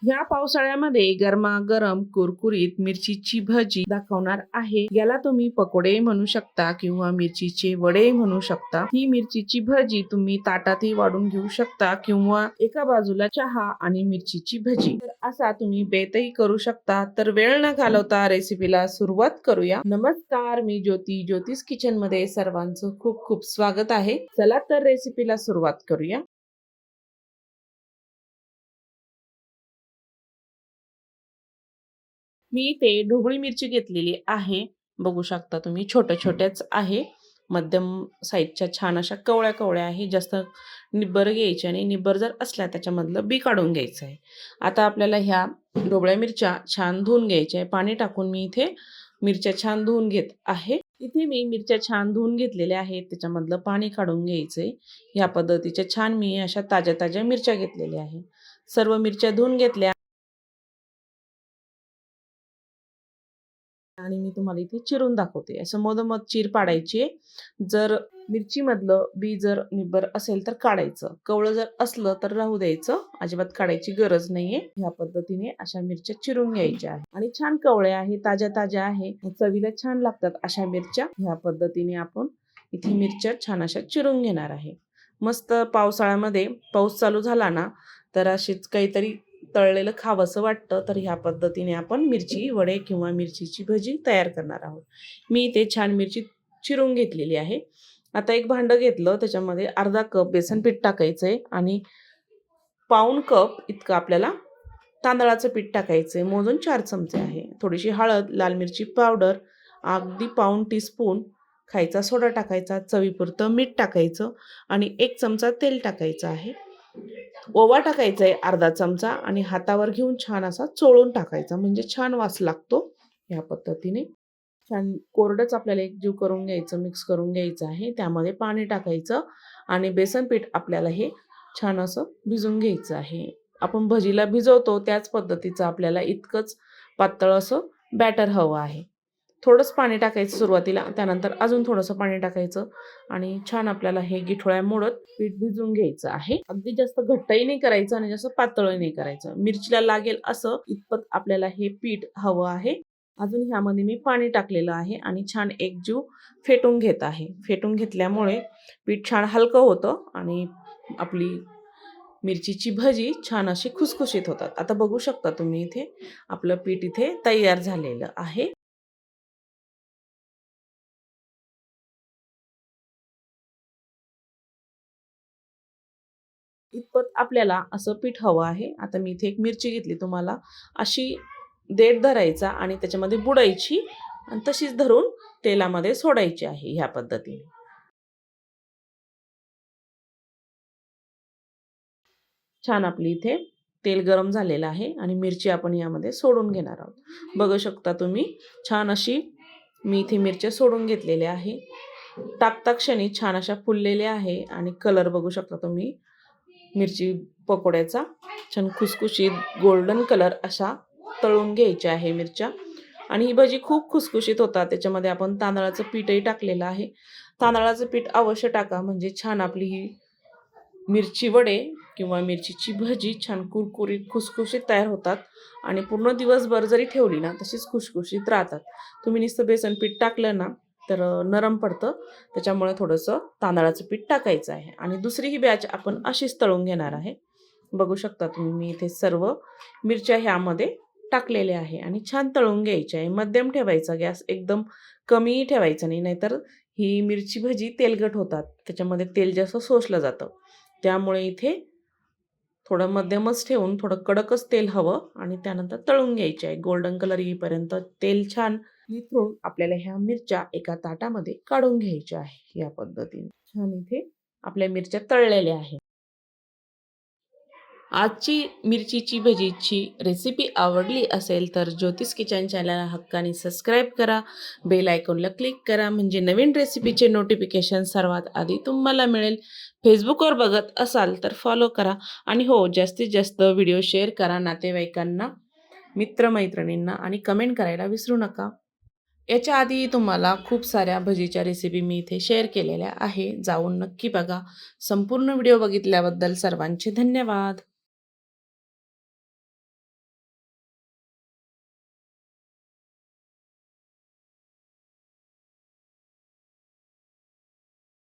या पावसाळ्यामध्ये गरमागरम कुरकुरीत मिरचीची भजी दाखवणार आहे। याला तुम्ही पकोडे म्हणू शकता किंवा मिरचीचे वडे म्हणू शकता। ही मिरचीची भजी तुम्ही ताटातही वाढून घेऊ शकता किंवा एका बाजूला चहा आणि मिरचीची भजी, तर असा तुम्ही बेतही करू शकता। तर वेळ न घालवता रेसिपीला सुरुवात करूया। नमस्कार, मी ज्योती, ज्योतिष किचन मध्ये सर्वांचं खूप खूप स्वागत आहे। चला तर रेसिपीला सुरुवात करूया। मी इथे ढोबळी मिरची घेतलेली आहे। बघू शकता तुम्ही छोट्या-छोट्याच आहे। मध्यम साईजच्या छान अशा कवळ्या-कवळ्या आहे। जास्त निब्बर घ्यायची आणि निब्बर जर असल्या त्याच्यामधलं बी काढून घ्यायचं आहे। आता आपल्याला ह्या ढोबळ्या मिरच्या छान धुवून घ्यायच्या आहे। पाणी टाकून मी इथे मिरच्या छान धुवून घेत आहे। इथे मी मिरच्या छान धुवून घेतलेल्या आहेत। त्याच्यामधलं पाणी काढून घ्यायचंय। या पद्धतीच्या छान मी अशा ताज्या-ताज्या मिरच्या घेतलेल्या आहे। सर्व मिरच्या धुवून घेतल्या आणि मी तुम्हाला इथे चिरून दाखवते। असं मधोमध चीर पाडायची आहे। जर मिरचीमधलं बी जर निब्बर असेल तर काढायचं, कवळं जर असलं तर राहू द्यायचं, अजिबात काढायची गरज नाहीये। ह्या पद्धतीने अशा मिरच्या चिरून घ्यायच्या आहे आणि छान कवळ्या आहे, ताज्या आहे, चवीला छान लागतात अशा मिरच्या। ह्या पद्धतीने आपण इथे मिरच्या छान अशा चिरून घेणार आहे। मस्त पावसाळ्यामध्ये पाऊस चालू झाला ना, तर अशीच काहीतरी तळलेलं खावंसं वाटतं, तर ह्या पद्धतीने आपण मिरची वडे किंवा मिरचीची भजी तयार करणार आहोत। मी इथे छान मिरची चिरून घेतलेली आहे। आता एक भांडं घेतलं, त्याच्यामध्ये अर्धा कप बेसन पीठ टाकायचंय आणि पाऊण कप इतकं आपल्याला तांदळाचं पीठ टाकायचंय, मोजून 4 चमचे आहे। थोडीशी हळद, लाल मिरची पावडर, अगदी पाऊण टीस्पून खायचा सोडा टाकायचा, चवीपुरतं मीठ टाकायचं आणि 1 चमचा तेल टाकायचं आहे। ओवा टाकायचा आहे अर्धा चमचा आणि हातावर घेऊन छान असा चोळून टाकायचा, म्हणजे छान वास लागतो। या पद्धतीने छान कोरडंच आपल्याला एकजीव करून घ्यायचं, मिक्स करून घ्यायचं आहे। त्यामध्ये पाणी टाकायचं आणि बेसन पीठ आपल्याला हे छान असं भिजून घ्यायचं आहे। आपण भजीला भिजवतो त्याच पद्धतीचं आपल्याला इतकंच पातळ असं बॅटर हवं आहे। थोडंच पाणी टाकायचं सुरुवातीला, त्यानंतर अजून थोडंसं पाणी टाकायचं आणि छान आपल्याला हे गिठोळ्या मोडत पीठ भिजवून घ्यायचं आहे। अगदी जास्त घट्टही नाही करायचं आणि जास्त पातळही नाही करायचं, मिरचीला लागेल असं इतपत आपल्याला हे पीठ हवं आहे। अजून ह्यामध्ये मी पाणी टाकलेलं आहे आणि छान एकजीव फेटून घेत आहे। फेटून घेतल्यामुळे पीठ छान हलकं होतं आणि आपली मिरचीची भजी छान अशी खुसखुशीत होतात। आता बघू शकता तुम्ही इथे आपलं पीठ इथे तयार झालेलं आहे। इतपत आपल्याला असं पीठ हवं आहे। आता मी इथे एक मिरची घेतली, तुम्हाला अशी देठ धरायचा आणि त्याच्यामध्ये बुडायची आणि तशीच धरून तेलामध्ये सोडायची आहे ह्या पद्धतीने। छान आपली इथे तेल गरम झालेलं आहे आणि मिरची आपण यामध्ये सोडून घेणार आहोत। बघू शकता तुम्ही छान अशी मी इथे मिरच्या सोडून घेतलेल्या आहे। टाकता क्षणी छान अशा फुललेल्या आहे आणि कलर बघू शकता तुम्ही मिरची पकोड्याचा छान खुसखुशीत गोल्डन कलर अशा तळून घ्यायच्या आहे मिरच्या। आणि ही भजी खूप खुसखुशीत होतात। त्याच्यामध्ये आपण तांदळाचं पीठही टाकलेलं आहे। तांदळाचं पीठ अवश्य टाका, म्हणजे छान आपली ही मिरची वडे किंवा मिरचीची भजी छान कुरकुरीत खुसखुशीत तयार होतात आणि पूर्ण दिवसभर जरी ठेवली ना तशीच खुसखुशीत राहतात। तुम्ही नुसतं बेसन पीठ टाकलं ना तर नरम पडतं, त्याच्यामुळे थोडंसं तांदळाचं पीठ टाकायचं आहे आणि दुसरी ही बॅच आपण अशीच तळून घेणार आहे। बघू शकता तुम्ही मी इथे सर्व मिरच्या ह्यामध्ये टाकलेल्या आहे आणि छान तळून घ्यायच्या आहे। मध्यम ठेवायचा गॅस, एकदम कमी ठेवायचा नाही, नाहीतर ही मिरची भजी तेलकट होतात, त्याच्यामध्ये तेल जास्त शोषलं जातं। त्यामुळे इथे थोडं मध्यमच ठेवून थोडं कडकच तेल हवं आणि त्यानंतर तळून घ्यायचे आहे। गोल्डन कलर येईपर्यंत तेल छान निथळून आपल्याला ह्या मिरच्या एका ताटामध्ये काढून घ्यायच्या आहे। या पद्धतीने छान इथे आपल्या मिरच्या तळलेल्या आहेत। आजची मिरचीची भजीची रेसिपी आवडली असेल तर ज्योतिष किचन चॅनलला हक्काने सबस्क्राईब करा, बेल आयकॉनला क्लिक करा, म्हणजे नवीन रेसिपीचे नोटिफिकेशन सर्वात आधी तुम्हाला मिळेल। फेसबुकवर बघत असाल तर फॉलो करा आणि हो, जास्तीत जास्त व्हिडिओ शेअर करा नातेवाईकांना, मित्रमैत्रिणींना आणि कमेंट करायला विसरू नका। याच्या आधी तुम्हाला खूप साऱ्या भजीच्या रेसिपी मी इथे शेअर केलेल्या आहे, जाऊन नक्की बघा। संपूर्ण व्हिडिओ बघितल्याबद्दल सर्वांचे धन्यवाद।